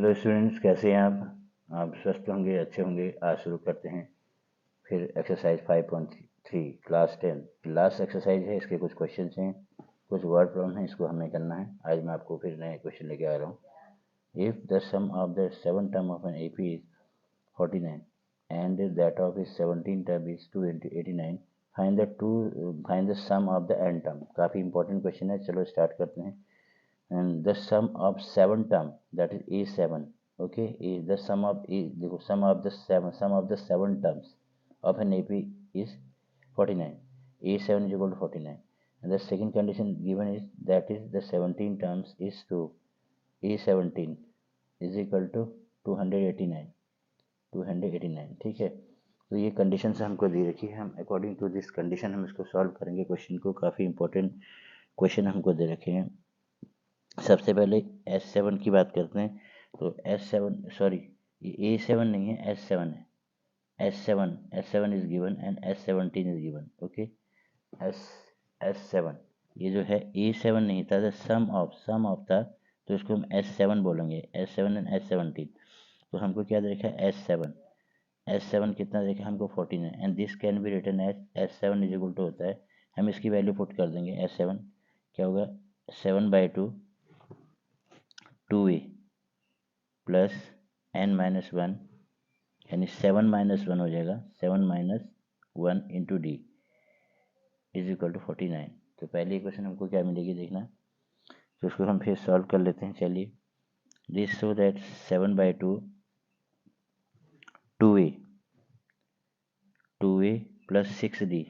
Hello students, कैसे हैं आप स्वस्थ होंगे, अच्छे होंगे। आज शुरू करते हैं फिर एक्सरसाइज 5.3 क्लास 10 लास्ट एक्सरसाइज है। इसके कुछ क्वेश्चंस हैं, कुछ वर्ड प्रॉब्लम है, इसको हमें करना है। आज मैं आपको फिर नए क्वेश्चन लेके आ रहा हूँ। If the sum of the 7 term of an AP is 49 and that of is 17 term is 2 into 89, find the sum of the n term. काफ़ी इंपॉर्टेंट क्वेश्चन है, चलो स्टार्ट करते हैं। And the sum of 7 term, that is a7, okay, is the sum of देखो sum of the seven terms of an AP is 49. A7 is equal to 49, and the second condition given is that is the 17 terms is to A17 is equal to 289, ठीक है। तो ये condition से हमको दे रखी है, हम अकॉर्डिंग टू दिस कंडीशन हम इसको सॉल्व करेंगे क्वेश्चन को। काफ़ी इंपॉर्टेंट क्वेश्चन हमको दे रखे हैं। सबसे पहले S7 की बात करते हैं। तो S7 सॉरी, ये A7 नहीं है, S7 है। S7 is given and S17 is given, okay. S7 ये जो है A7 नहीं था, सम ऑफ था, तो इसको हम S7 बोलेंगे। S7 and S17। तो हमको क्या देखा है, S7 कितना देखा हमको 14 है, and this can be written as S7 is equal to होता है, हम इसकी वैल्यू पुट कर देंगे। S7 क्या होगा, 7/2 2a प्लस n-1, यानी 7 - 1 हो जाएगा, 7 - 1 into d is equal to 49। तो पहली इक्वेशन हमको क्या मिलेगी देखना, तो उसको हम फिर सॉल्व कर लेते हैं। चलिए, this so that 7/2 2a plus 6d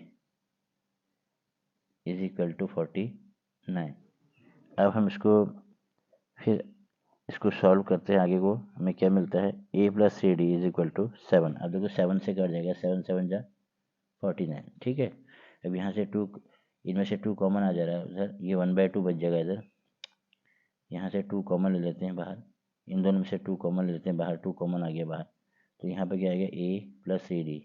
is equal to 49। अब हम फिर इसको सॉल्व करते हैं आगे को, हमें क्या मिलता है, a plus 3d is equal to 7। अब देखो 7 से कट जाएगा, 7 7 जा 49, ठीक है। अब यहाँ से 2, इनमें से 2 कॉमन आ जा रहा है उधर, ये 1/2 बच जाएगा इधर। यहाँ से 2 कॉमन ले लेते हैं बाहर, इन दोनों में से 2 कॉमन ले लेते हैं बाहर, 2 कॉमन आ गया बाहर। तो यहाँ पर क्या आएगा, a प्लस 3d,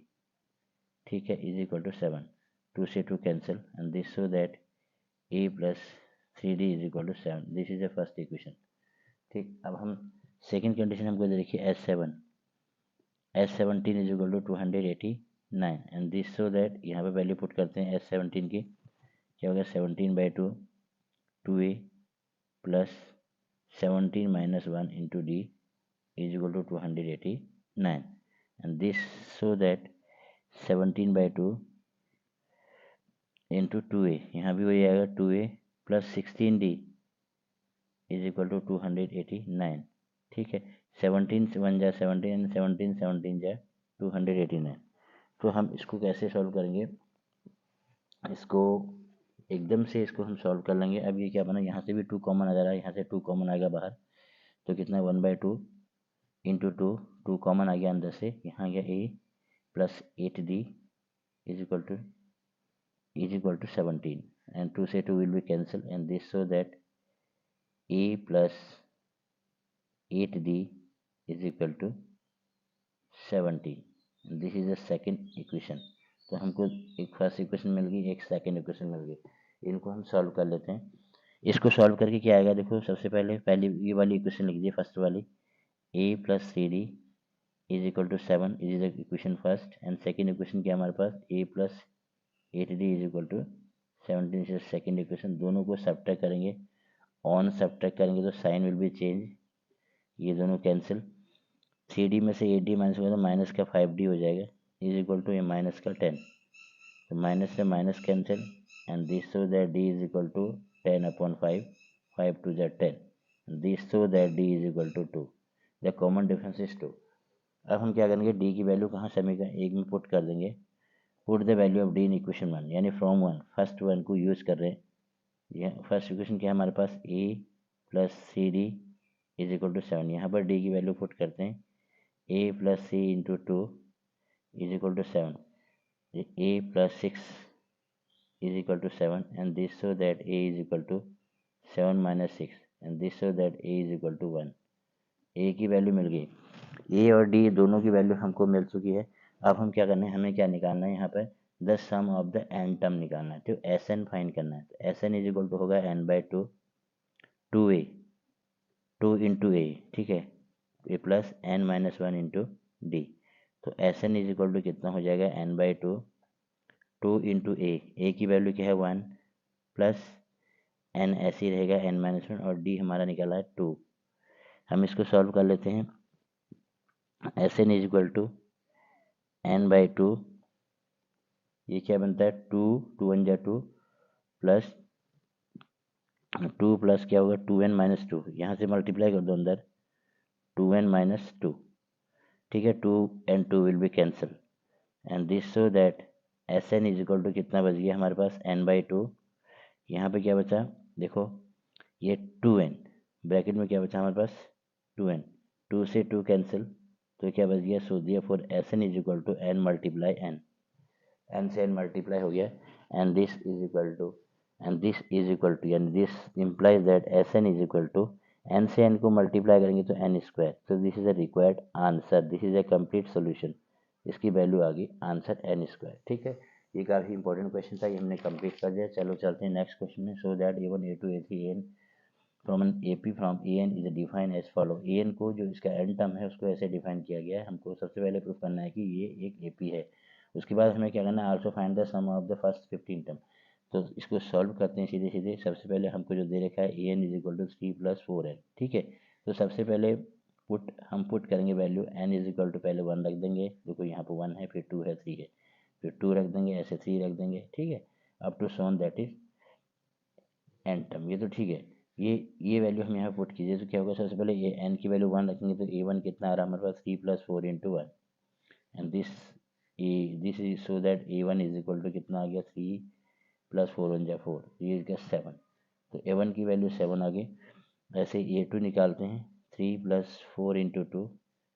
ठीक है, इज इक्वल टू 7। 2 से 2 cancel, and this so that a plus 3d is equal to 7। This is the first equation, ठीक। अब हम सेकेंड कंडीशन हमको देखिए, S17 is equal to 289, and this so that यहाँ पे वैल्यू पुट करते हैं S17 की, क्या होगा, 17/2 2a plus 17 - 1 into d is equal to 289, and this so that 17/2 into 2a, यहाँ भी वही आएगा, 2a plus 16d is equal to 289, ठीक है। 17 से 1 जा 17, 17 जा 289। तो हम इसको कैसे सॉल्व करेंगे, इसको एकदम से इसको हम सॉल्व कर लेंगे। अब ये क्या बना, यहाँ से भी 2 कॉमन आ जा रहा है, यहाँ से 2 कॉमन आएगा बाहर, तो कितना, 1/2 इंटू 2 कॉमन आ गया अंदर से, यहाँ गया a plus 8d is equal to 17, and 2 से 2 will be cancel, and this so that a plus 8d is equal to 17। This is the second equation. तो हमको एक फर्स्ट इक्वेशन मिल गई, एक सेकेंड इक्वेशन मिल गई, इनको हम सॉल्व कर लेते हैं। इसको सॉल्व करके क्या आएगा, देखो सबसे पहले ये वाली इक्वेशन लिख दीजिए, फर्स्ट वाली, a plus 3d is equal to 7 is the equation first, and second equation क्या हमारे पास, a plus 8d is equal to 17 is the second equation. दोनों को सब्ट्रैक्ट करेंगे, ऑन सब्ट्रैक्ट करेंगे तो साइन विल बी चेंज, ये दोनों कैंसिल, 3d में से 8d माइनस होगा तो माइनस का 5d हो जाएगा, इज इक्वल टू ये माइनस का 10, तो माइनस से minus cancel, and this so that d is equal to 10/5, 5 2 जा 10, this so that d is equal to 2, the common difference is 2। अब हम क्या करेंगे, d की वैल्यू कहाँ समीकरण एक में पुट कर देंगे, put the value of d in equation 1, यानी फ्रॉम 1, फर्स्ट 1 को यूज कर रहे हैं। यह फर्स्ट इक्वेशन क्या है हमारे पास, a plus 3d is equal to 7, यहाँ पर d की वैल्यू पुट करते हैं, a plus c into 2 is equal to 7, a plus 6 is equal to 7, and this so that a is equal to 7 - 6, and this so that a is equal to 1। a की value मिल गई, a और d दोनों की value हमको मिल चुकी है। अब हम क्या करना है, हमें क्या निकालना है, यहाँ पर the sum of the n term निकालना है, तो Sn फाइंड करना है। तो Sn इज इक्वल टू होगा n/2 2a 2 इंटू a, ठीक है, A plus n minus one into d. तो S n is equal to कितना हो जाएगा, n by two into a की वैल्यू क्या है 1 प्लस एन ऐसे ही रहेगा एन माइनस वन, और डी हमारा निकला है 2। हम इसको सॉल्व कर लेते हैं। S n is equal to n by two, ये क्या बनता है, टू वन जा टू प्लस क्या होगा, 2n माइनस टू, यहाँ से मल्टीप्लाई कर दो अंदर, 2n माइनस टू, ठीक है, 2 and 2 will be cancel, and this so that S n is equal to कितना बच गया हमारे पास, n बाई टू, यहाँ पे क्या बचा, देखो ये 2n, ब्रैकेट में क्या बचा हमारे पास 2n, 2 से 2 कैंसिल, तो क्या बच गया, सो दिया for S n is equal to n multiply n से n मल्टीप्लाई हो गया, and this is equal to यानी this implies that S n is equal to n से n को मल्टीप्लाई करेंगे तो n स्क्वायर, तो this is a required answer, this is a complete solution, इसकी वैल्यू आ गई आंसर n स्क्वायर। ठीक है, ये काफ़ी इंपॉर्टेंट क्वेश्चन था, ये हमने कंप्लीट कर दिया। चलो चलते हैं नेक्स्ट क्वेश्चन में। So that a one a two a three n from an A P from a n is define as follow. A n को जो इसका एन टर्म है उसको ऐसे डिफाइन किया गया है। हमको सबसे पहले प्रूफ करना है कि ये एक ए पी है। उसके बाद हमें क्या करना है, also find the sum of the first 15 term. तो इसको सॉल्व करते हैं सीधे सीधे। सबसे पहले हमको जो दे रखा है a n is equal to 3 + 4n। ठीक है, तो सबसे पहले हम पुट करेंगे value n is equal to, पहले 1 रख देंगे, देखो यहाँ पर 1 है, फिर 2 है, 3 है, फिर 2 रख देंगे, ऐसे 3 रख देंगे। ठीक है, up to so on that is n term, ये तो ठीक है। ये वैल्यू हम यहाँ पुट कीजिए, तो क्या होगा, सबसे पहले ये एन की वैल्यू 1 रखेंगे, तो ए वन कितना आ रहा है हमारे पास, 3 + 4 × 1, and this is so that a one is equal to कितना आ गया, 3 + 4 × 1 = 4, ये गया 7। तो ए वन की वैल्यू 7 आ गई। ऐसे ए टू निकालते हैं, 3 + 4 × 2,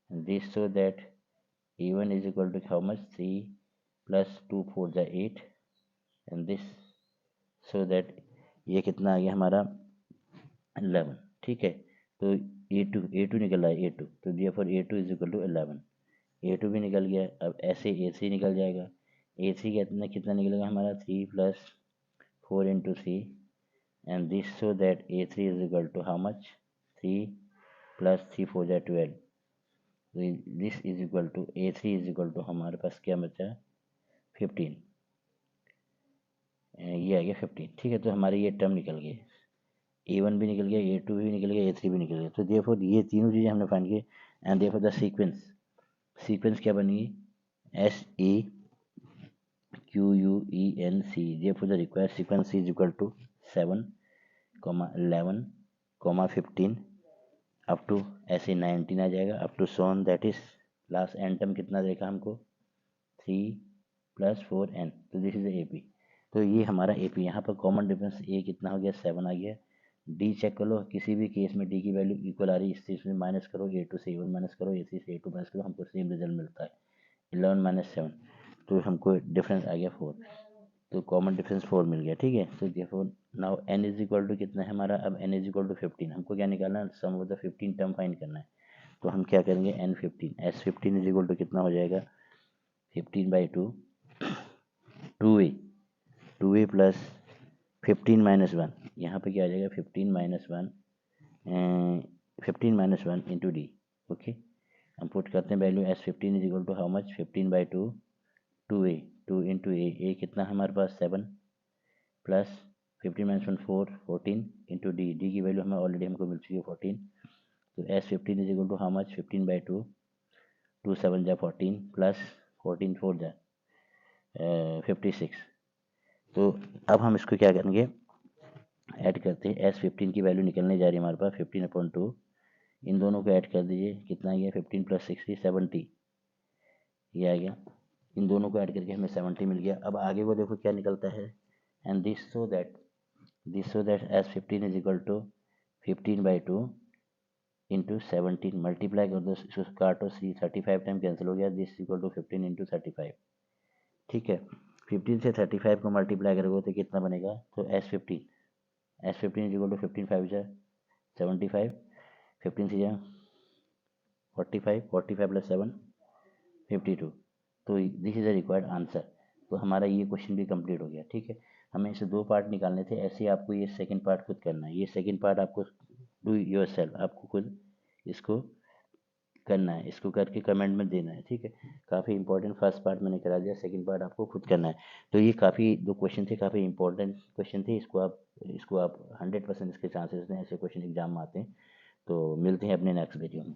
and this so that a one is equal to how much, 3 + 2 = 4 = 8, and this so that ये कितना आ गया हमारा 11। ठीक है, तो ए टू निकल रहा है, ए टू, तो दिया for a two is equal to 11, a two भी निकल गया। अब ऐसे ए थ्री निकल जाएगा, ए थ्री कितना निकलेगा हमारा, 3 + 4 × 3, and this so that a three is equal to how much, 3 + 3 = 4 = 12, this is equal to a three is equal to हमारे पास क्या बचा, 15, ये आ गया 15। ठीक है, तो हमारे ये टर्म निकल गए, ए वन भी निकल गया, ए टू भी निकल गया, ए थ्री भी निकल गया। तो देयरफॉर ये तीनों चीज़ें हमने फाइंड की, एंड देयरफॉर द सीक्वेंस क्या बनी, SEQUENC, therefore the required sequence is equal to 7, 11, 15 up to ऐसे 19 आ जाएगा, up to so on that is last n term कितना देखा हमको, 3 + 4n, तो दिस इज ए पी। तो ये हमारा ए पी, यहाँ पर कॉमन डिफरेंस ए कितना हो गया, 7 आ गया। डी चेक कर लो, किसी भी केस में डी की वैल्यू इक्वल आ रही है, इससे माइनस करो, ए टू से ए वन माइनस करो, ए थ्री से ए टू माइनस करो, हमको सेम रिजल्ट मिलता है, 11 - 7, तो हमको डिफरेंस आ गया 4, तो कॉमन डिफरेंस 4 मिल गया। ठीक है, तो देखो now n is equal to कितना है हमारा, अब एन इज इक्वल टू 15, हमको क्या निकालना है, सम ऑफ द 15 टर्म फाइंड करना है। तो हम क्या करेंगे, N15, S15 is equal to कितना हो जाएगा, 15/2, 2a प्लस 15 - 1, यहाँ पे क्या आ जाएगा, 15 - 1 इंटू डी। ओके, हम पुट करते हैं value, S15 is equal to how much, 15/2, 2a, 2 into a कितना है हमारे पास, 7 प्लस 15 - 1 4, 14 इंटू डी की वैल्यू हमें ऑलरेडी हमको मिल चुकी है 14। तो S15 is equal to how much, 15/2, 2 7 = 14 plus 14 4 = 56। तो अब हम इसको क्या करेंगे, ऐड करते हैं। S15 की वैल्यू निकलने जा रही है हमारे पास 15/2, इन दोनों को ऐड कर दीजिए, कितना गया, 15 + 60 70, ये आ गया। इन दोनों को ऐड करके हमें 70 मिल गया। अब आगे को देखो क्या निकलता है, and this so that S15 is equal to 15/2 into 17, multiply कर दो, इसको काटो, 35 टाइम कैंसिल हो गया, दिस इक्वल टू 15 × 35। ठीक है, 15 से 35 को मल्टीप्लाई करोगे तो कितना बनेगा, तो S15 इज इक्वल टू 15 5 = 75, 15 से 45, 45 + 7 52, तो this is the required answer. तो हमारा ये क्वेश्चन भी कंप्लीट हो गया। ठीक है, हमें इसे 2 पार्ट निकालने थे, ऐसे ही आपको ये सेकंड पार्ट खुद करना है। ये सेकंड पार्ट आपको डू योर सेल्फ, आपको खुद इसको करना है, इसको करके कमेंट में देना है, ठीक है। काफ़ी इंपॉर्टेंट फर्स्ट पार्ट मैंने करा दिया, सेकंड पार्ट आपको खुद करना है। तो ये काफ़ी दो क्वेश्चन थे, काफ़ी इंपॉर्टेंट क्वेश्चन थे, इसको आप 100% इसके चांसेस हैं ऐसे क्वेश्चन एग्जाम में आते हैं। तो मिलते हैं अपने नेक्स्ट वीडियो में।